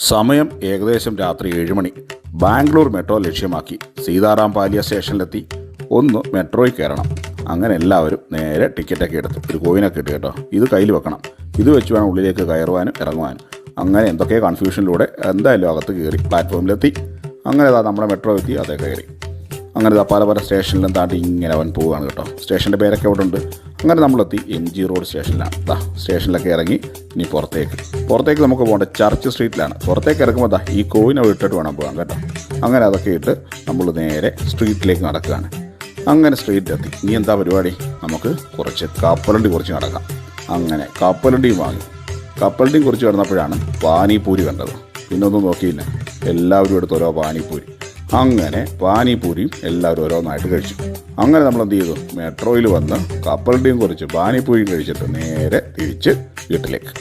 സമയം ഏകദേശം രാത്രി 7 മണി. ബാംഗ്ലൂർ മെട്രോ ലക്ഷ്യമാക്കി സീതാറാം പാലിയ സ്റ്റേഷനിലെത്തി. ഒന്ന് മെട്രോയിൽ കയറണം. അങ്ങനെ എല്ലാവരും നേരെ ടിക്കറ്റൊക്കെ എടുത്ത് ഒരു കോയിനൊക്കെ ഇട്ട് കേട്ടോ. ഇത് കയ്യിൽ വെക്കണം. ഇത് വെച്ച് വേണം ഉള്ളിലേക്ക് കയറുവാനും ഇറങ്ങുവാനും. അങ്ങനെ എന്തൊക്കെ കൺഫ്യൂഷനിലൂടെ എന്തായാലും അകത്ത് കയറി പ്ലാറ്റ്ഫോമിലെത്തി. അങ്ങനെ നമ്മുടെ മെട്രോ എത്തി, അതേ കയറി. അങ്ങനെ പല പല സ്റ്റേഷനിലും താണ്ടി ഇങ്ങനെ അവൻ പോവുകയാണ് കേട്ടോ. സ്റ്റേഷൻ്റെ പേരൊക്കെ അവിടെ ഉണ്ട്. അങ്ങനെ നമ്മളെത്തി MG റോഡ് സ്റ്റേഷനിലാണ്. സ്റ്റേഷനിലൊക്കെ ഇറങ്ങി ഇനി പുറത്തേക്ക് നമുക്ക് പോകേണ്ട ചർച്ച് സ്ട്രീറ്റിലാണ്. പുറത്തേക്ക് ഇറങ്ങുമ്പോൾ ഈ കോയിൻ അവിടെ ഇട്ടിട്ട് വേണം പോകാൻ കേട്ടോ. അങ്ങനെ അതൊക്കെ ഇട്ട് നമ്മൾ നേരെ സ്ട്രീറ്റിലേക്ക് നടക്കുകയാണ്. അങ്ങനെ സ്ട്രീറ്റിലെത്തി. ഇനി എന്താ പരിപാടി? നമുക്ക് കപ്പലണ്ടി കുറച്ച് നടക്കാം. അങ്ങനെ കപ്പലണ്ടിയും വാങ്ങി. കപ്പലണ്ടിയും കുറച്ച് കിടന്നപ്പോഴാണ് പാനിപൂരി കണ്ടത്. പിന്നെ ഒന്നും നോക്കിയില്ല, എല്ലാവരും എടുത്ത് ഓരോ പാനിപൂരി. അങ്ങനെ പാനിപൂരിയും എല്ലാവരും ഓരോന്നായിട്ട് കഴിച്ചു. അങ്ങനെ നമ്മൾ എന്ത് ചെയ്തു? മെട്രോയിൽ വന്ന് കപ്പലണ്ടിയും കുറച്ച് പാനിപൂരിയും കഴിച്ചിട്ട് നേരെ തിരിച്ച് വീട്ടിലേക്ക്.